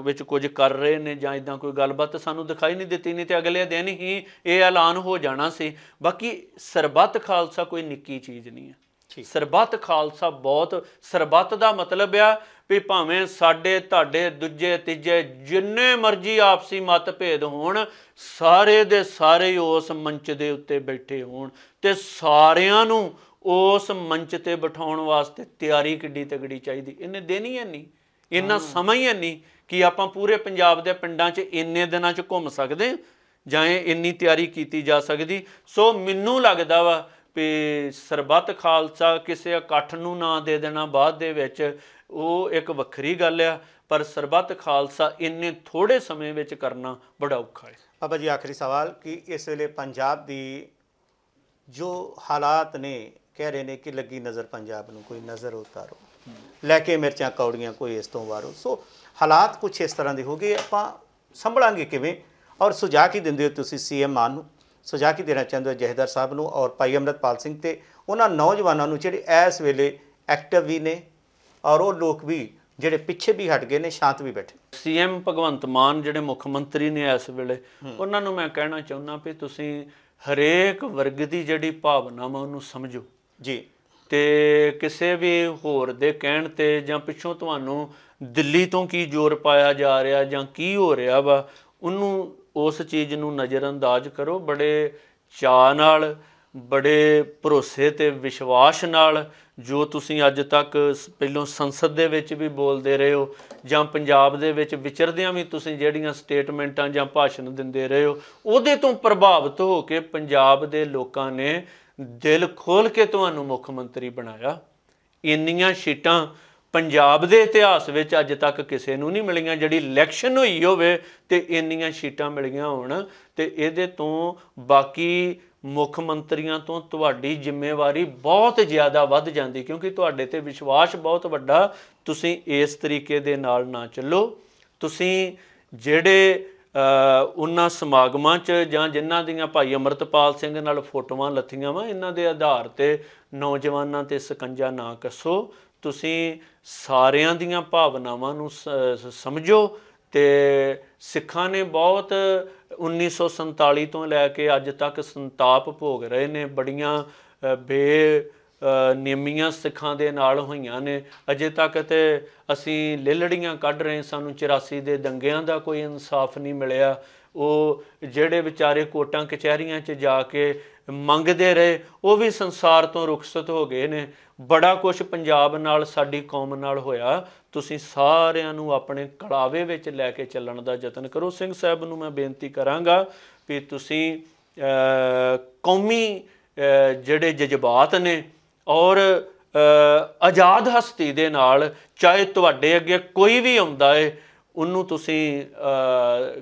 ਵਿੱਚ ਕੁਝ ਕਰ ਰਹੇ ਨੇ ਜਾਂ ਇੱਦਾਂ ਕੋਈ ਗੱਲਬਾਤ ਸਾਨੂੰ ਦਿਖਾਈ ਨਹੀਂ ਦਿੱਤੀ, ਨਹੀਂ ਤੇ ਅਗਲੇ ਦਿਨ ਹੀ ਇਹ ਐਲਾਨ ਹੋ ਜਾਣਾ ਸੀ। ਬਾਕੀ ਸਰਬੱਤ ਖਾਲਸਾ ਕੋਈ ਨਿੱਕੀ ਚੀਜ਼ ਨਹੀਂ ਹੈ। ਸਰਬੱਤ ਖਾਲਸਾ ਬਹੁਤ, ਸਰਬੱਤ ਦਾ ਮਤਲਬ ਆ ਵੀ ਭਾਵੇਂ ਸਾਡੇ ਤੁਹਾਡੇ ਦੂਜੇ ਤੀਜੇ ਜਿੰਨੇ ਮਰਜ਼ੀ ਆਪਸੀ ਮਤਭੇਦ ਹੋਣ, ਸਾਰੇ ਦੇ ਸਾਰੇ ਉਸ ਮੰਚ ਦੇ ਉੱਤੇ ਬੈਠੇ ਹੋਣ ਤੇ ਸਾਰਿਆਂ ਨੂੰ ਉਸ ਮੰਚ ਤੇ ਬਿਠਾਉਣ ਵਾਸਤੇ ਤਿਆਰੀ ਕਿੱਡੀ ਤਗੜੀ ਚਾਹੀਦੀ। ਇਹਨੇ ਦਿਨ ਹੀ ਨਹੀਂ, ਇੰਨਾ ਸਮਾਂ ਹੀ ਨਹੀਂ ਕਿ ਆਪਾਂ ਪੂਰੇ ਪੰਜਾਬ ਦੇ ਪਿੰਡਾਂ 'ਚ ਇੰਨੇ ਦਿਨਾਂ 'ਚ ਘੁੰਮ ਸਕਦੇ ਜਾਂ ਇੰਨੀ ਤਿਆਰੀ ਕੀਤੀ ਜਾ ਸਕਦੀ। ਸੋ ਮੈਨੂੰ ਲੱਗਦਾ ਵਾ ਵੀ ਸਰਬੱਤ ਖਾਲਸਾ ਕਿਸੇ ਇਕੱਠ ਨੂੰ ਨਾ ਦੇ ਦੇਣਾ ਬਾਅਦ ਦੇ ਵਿੱਚ, ਉਹ ਇੱਕ ਵੱਖਰੀ ਗੱਲ ਆ, ਪਰ ਸਰਬੱਤ ਖਾਲਸਾ ਇੰਨੇ ਥੋੜ੍ਹੇ ਸਮੇਂ ਵਿੱਚ ਕਰਨਾ ਬੜਾ ਔਖਾ ਹੈ। ਬਾਬਾ ਜੀ, ਆਖਰੀ ਸਵਾਲ ਕਿ ਇਸ ਵੇਲੇ ਪੰਜਾਬ ਦੀ ਜੋ ਹਾਲਾਤ ਨੇ ਕਹਿ ਰਹੇ ਨੇ ਕਿ ਲੱਗੀ ਨਜ਼ਰ ਪੰਜਾਬ ਨੂੰ ਕੋਈ ਨਜ਼ਰ ਉਤਾਰੋ, ਲੈ ਕੇ ਮਿਰਚਾਂ ਕੌੜੀਆਂ ਕੋਈ ਇਸ ਤੋਂ ਵਾਰੋ। ਸੋ ਹਾਲਾਤ ਕੁਛ ਇਸ ਤਰ੍ਹਾਂ ਦੇ ਹੋ ਗਏ, ਆਪਾਂ ਸੰਭਲਾਂਗੇ ਕਿਵੇਂ? ਔਰ ਸੁਝਾਅ ਕੀ ਦਿੰਦੇ ਹੋ ਤੁਸੀਂ ਸੀਐਮ ਮਾਨ ਨੂੰ, ਸੁਝਾਅ ਕੀ ਦੇਣਾ ਚਾਹੁੰਦੇ ਹੋ ਜਥੇਦਾਰ ਸਾਹਿਬ ਨੂੰ ਔਰ ਭਾਈ ਅੰਮ੍ਰਿਤਪਾਲ ਸਿੰਘ ਤੇ ਉਹਨਾਂ ਨੌਜਵਾਨਾਂ ਨੂੰ ਜਿਹੜੇ ਇਸ ਵੇਲੇ ਐਕਟਿਵ ਵੀ ਨੇ ਔਰ ਉਹ ਲੋਕ ਵੀ ਜਿਹੜੇ ਪਿੱਛੇ ਵੀ ਹਟ ਗਏ ਨੇ, ਸ਼ਾਂਤ ਵੀ ਬੈਠੇ? ਸੀਐਮ ਭਗਵੰਤ ਮਾਨ ਜਿਹੜੇ ਮੁੱਖ ਮੰਤਰੀ ਨੇ ਇਸ ਵੇਲੇ, ਉਹਨਾਂ ਨੂੰ ਮੈਂ ਕਹਿਣਾ ਚਾਹੁੰਦਾ ਵੀ ਤੁਸੀਂ ਹਰੇਕ ਵਰਗ ਦੀ ਜਿਹੜੀ ਭਾਵਨਾਵਾਂ ਉਹਨੂੰ ਸਮਝੋ ਜੀ, ਤੇ ਕਿਸੇ ਵੀ ਹੋਰ ਦੇ ਕਹਿਣ ਤੇ ਜਾਂ ਪਿੱਛੋਂ ਤੁਹਾਨੂੰ ਦਿੱਲੀ ਤੋਂ ਕੀ ਜ਼ੋਰ ਪਾਇਆ ਜਾ ਰਿਹਾ ਜਾਂ ਕੀ ਹੋ ਰਿਹਾ ਵਾ, ਉਹਨੂੰ ਉਸ ਚੀਜ਼ ਨੂੰ ਨਜ਼ਰਅੰਦਾਜ਼ ਕਰੋ। ਬੜੇ ਚਾਅ ਨਾਲ, ਬੜੇ ਭਰੋਸੇ ਤੇ ਵਿਸ਼ਵਾਸ ਨਾਲ ਜੋ ਤੁਸੀਂ ਅੱਜ ਤੱਕ ਪਹਿਲੋਂ ਸੰਸਦ ਦੇ ਵਿੱਚ ਵੀ ਬੋਲਦੇ ਰਹੇ ਹੋ ਜਾਂ ਪੰਜਾਬ ਦੇ ਵਿੱਚ ਵਿਚਰਦਿਆਂ ਵੀ ਤੁਸੀਂ ਜਿਹੜੀਆਂ ਸਟੇਟਮੈਂਟਾਂ ਜਾਂ ਭਾਸ਼ਣ ਦਿੰਦੇ ਰਹੇ ਹੋ, ਉਹਦੇ ਤੋਂ ਪ੍ਰਭਾਵਿਤ ਹੋ ਕੇ ਪੰਜਾਬ ਦੇ ਲੋਕਾਂ ਨੇ ਦਿਲ ਖੋਲ੍ਹ ਕੇ ਤੁਹਾਨੂੰ ਮੁੱਖ ਮੰਤਰੀ ਬਣਾਇਆ। ਇੰਨੀਆਂ ਸੀਟਾਂ ਪੰਜਾਬ ਦੇ ਇਤਿਹਾਸ ਵਿੱਚ ਅੱਜ ਤੱਕ ਕਿਸੇ ਨੂੰ ਨਹੀਂ ਮਿਲੀਆਂ, ਜਿਹੜੀ ਇਲੈਕਸ਼ਨ ਹੋਈ ਹੋਵੇ ਤੇ ਇੰਨੀਆਂ ਸੀਟਾਂ ਮਿਲੀਆਂ ਹੋਣ। ਤੇ ਇਹਦੇ ਤੋਂ ਬਾਕੀ ਮੁੱਖ ਮੰਤਰੀਆਂ ਤੋਂ ਤੁਹਾਡੀ ਜ਼ਿੰਮੇਵਾਰੀ ਬਹੁਤ ਜ਼ਿਆਦਾ ਵੱਧ ਜਾਂਦੀ, ਕਿਉਂਕਿ ਤੁਹਾਡੇ ਤੇ ਵਿਸ਼ਵਾਸ ਬਹੁਤ ਵੱਡਾ। ਤੁਸੀਂ ਇਸ ਤਰੀਕੇ ਦੇ ਨਾਲ ਨਾ ਚੱਲੋ। ਤੁਸੀਂ ਜਿਹੜੇ ਉਹਨਾਂ ਸਮਾਗਮਾਂ 'ਚ ਜਾਂ ਜਿਨ੍ਹਾਂ ਦੀਆਂ ਭਾਈ ਅੰਮ੍ਰਿਤਪਾਲ ਸਿੰਘ ਨਾਲ ਫੋਟੋਆਂ ਲੱਥੀਆਂ ਵਾ, ਇਹਨਾਂ ਦੇ ਆਧਾਰ ਤੇ ਨੌਜਵਾਨਾਂ ਤੇ ਸਕੰਜਾ ਨਾ ਕੱਸੋ। ਤੁਸੀਂ ਸਾਰਿਆਂ ਦੀਆਂ ਭਾਵਨਾਵਾਂ ਨੂੰ ਸਮਝੋ। ਤੇ ਸਿੱਖਾਂ ਨੇ ਬਹੁਤ 1947 ਤੋਂ ਲੈ ਕੇ ਅੱਜ ਤੱਕ ਸੰਤਾਪ ਭੋਗ ਰਹੇ ਨੇ, ਬੜੀਆਂ ਬੇਨਿਯਮੀਆਂ ਸਿੱਖਾਂ ਦੇ ਨਾਲ ਹੋਈਆਂ ਨੇ। ਅਜੇ ਤੱਕ ਤੇ ਅਸੀਂ ਲਿਲੜੀਆਂ ਕੱਢ ਰਹੇ, ਸਾਨੂੰ 84 ਦੇ ਦੰਗਿਆਂ ਦਾ ਕੋਈ ਇਨਸਾਫ ਨਹੀਂ ਮਿਲਿਆ। ਉਹ ਜਿਹੜੇ ਵਿਚਾਰੇ ਕੋਰਟਾਂ ਕਚਹਿਰੀਆਂ 'ਚ ਜਾ ਕੇ ਮੰਗਦੇ ਰਹੇ, ਉਹ ਵੀ ਸੰਸਾਰ ਤੋਂ ਰੁਖਸਤ ਹੋ ਗਏ ਨੇ। ਬੜਾ ਕੁਛ ਪੰਜਾਬ ਨਾਲ, ਸਾਡੀ ਕੌਮ ਨਾਲ ਹੋਇਆ। ਤੁਸੀਂ ਸਾਰਿਆਂ ਨੂੰ ਆਪਣੇ ਕੜਾਵੇ ਵਿੱਚ ਲੈ ਕੇ ਚੱਲਣ ਦਾ ਯਤਨ ਕਰੋ। ਸਿੰਘ ਸਾਹਿਬ ਨੂੰ ਮੈਂ ਬੇਨਤੀ ਕਰਾਂਗਾ ਵੀ ਤੁਸੀਂ ਕੌਮੀ ਜਿਹੜੇ ਜਜ਼ਬਾਤ ਨੇ ਔਰ ਆਜ਼ਾਦ ਹਸਤੀ ਦੇ ਨਾਲ, ਚਾਹੇ ਤੁਹਾਡੇ ਅੱਗੇ ਕੋਈ ਵੀ ਆਉਂਦਾ ਹੈ, ਉਹਨੂੰ ਤੁਸੀਂ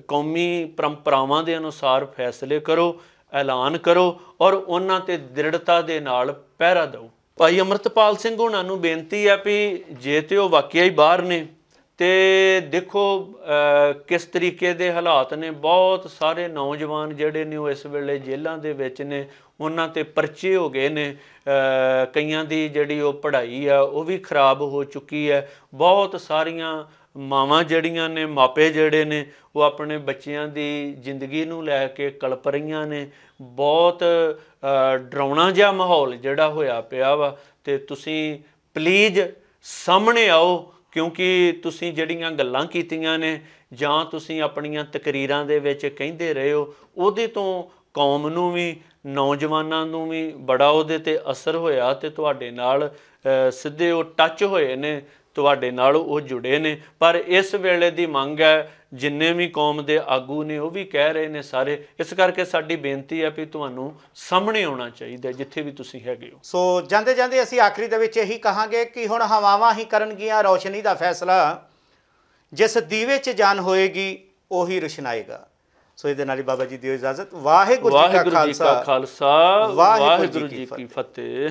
ਕੌਮੀ ਪਰੰਪਰਾਵਾਂ ਦੇ ਅਨੁਸਾਰ ਫੈਸਲੇ ਕਰੋ, ਐਲਾਨ ਕਰੋ ਔਰ ਉਹਨਾਂ 'ਤੇ ਦ੍ਰਿੜਤਾ ਦੇ ਨਾਲ ਪਹਿਰਾ ਦਿਓ। ਭਾਈ ਅੰਮ੍ਰਿਤਪਾਲ ਸਿੰਘ ਹੋਣਾ ਨੂੰ ਬੇਨਤੀ ਹੈ ਵੀ ਜੇ ਤੇ ਉਹ ਵਾਕਿਆ ਹੀ ਬਾਹਰ ਨੇ ਤੇ ਦੇਖੋ ਕਿਸ ਤਰੀਕੇ ਦੇ ਹਾਲਾਤ ਨੇ। ਬਹੁਤ ਸਾਰੇ ਨੌਜਵਾਨ ਜਿਹੜੇ ਨੇ ਉਹ ਇਸ ਵੇਲੇ ਜੇਲ੍ਹਾਂ ਦੇ ਵਿੱਚ ਨੇ, ਉਹਨਾਂ 'ਤੇ ਪਰਚੇ ਹੋ ਗਏ ਨੇ। ਕਈਆਂ ਦੀ ਜਿਹੜੀ ਉਹ ਪੜ੍ਹਾਈ ਆ ਉਹ ਵੀ ਖਰਾਬ ਹੋ ਚੁੱਕੀ ਹੈ। ਬਹੁਤ ਸਾਰੀਆਂ ਮਾਵਾਂ ਜਿਹੜੀਆਂ ਨੇ, ਮਾਪੇ ਜਿਹੜੇ ਨੇ, ਉਹ ਆਪਣੇ ਬੱਚਿਆਂ ਦੀ ਜ਼ਿੰਦਗੀ ਨੂੰ ਲੈ ਕੇ ਕਲਪ ਰਹੀਆਂ ਨੇ। ਬਹੁਤ ਡਰਾਉਣਾ ਜਿਹਾ ਮਾਹੌਲ ਜਿਹੜਾ ਹੋਇਆ ਪਿਆ ਵਾ। ਤੇ ਤੁਸੀਂ ਪਲੀਜ਼ ਸਾਹਮਣੇ ਆਓ, ਕਿਉਂਕਿ ਤੁਸੀਂ ਜਿਹੜੀਆਂ ਗੱਲਾਂ ਕੀਤੀਆਂ ਨੇ ਜਾਂ ਤੁਸੀਂ ਆਪਣੀਆਂ ਤਕਰੀਰਾਂ ਦੇ ਵਿੱਚ ਕਹਿੰਦੇ ਰਹੇ ਹੋ, ਉਹਦੇ ਤੋਂ ਕੌਮ ਨੂੰ ਵੀ, ਨੌਜਵਾਨਾਂ ਨੂੰ ਵੀ ਬੜਾ ਉਹਦੇ 'ਤੇ ਅਸਰ ਹੋਇਆ ਤੇ ਤੁਹਾਡੇ ਨਾਲ ਸਿੱਧੇ ਉਹ ਟੱਚ ਹੋਏ ਨੇ, ਤੁਹਾਡੇ ਨਾਲ ਉਹ ਜੁੜੇ ਨੇ। ਪਰ ਇਸ ਵੇਲੇ ਦੀ ਮੰਗ ਹੈ, ਜਿੰਨੇ ਵੀ ਕੌਮ ਦੇ ਆਗੂ ਨੇ ਉਹ ਵੀ ਕਹਿ ਰਹੇ ਨੇ ਸਾਰੇ। ਇਸ ਕਰਕੇ ਸਾਡੀ ਬੇਨਤੀ ਹੈ ਵੀ ਤੁਹਾਨੂੰ ਸਾਹਮਣੇ ਆਉਣਾ ਚਾਹੀਦਾ ਜਿੱਥੇ ਵੀ ਤੁਸੀਂ ਹੈਗੇ ਹੋ। ਸੋ ਜਾਂਦੇ ਜਾਂਦੇ ਅਸੀਂ ਆਖਰੀ ਦੇ ਵਿੱਚ ਇਹੀ ਕਹਾਂਗੇ ਕਿ ਹੁਣ ਹਵਾਵਾਂ ਹੀ ਕਰਨਗੀਆਂ ਰੌਸ਼ਨੀ ਦਾ ਫੈਸਲਾ। ਜਿਸ ਦੀਵੇ 'ਚ ਜਾਨ ਹੋਏਗੀ ਉਹੀ ਰੁਸ਼ਨਾਏਗਾ। ਸੋ ਇਹਦੇ ਨਾਲ ਹੀ ਬਾਬਾ ਜੀ ਦਿਓ ਇਜਾਜ਼ਤ। ਵਾਹਿਗੁਰੂ ਜੀ ਕਾ ਖਾਲਸਾ, ਵਾਹਿਗੁਰੂ ਜੀ ਕੀ ਫਤਿਹ।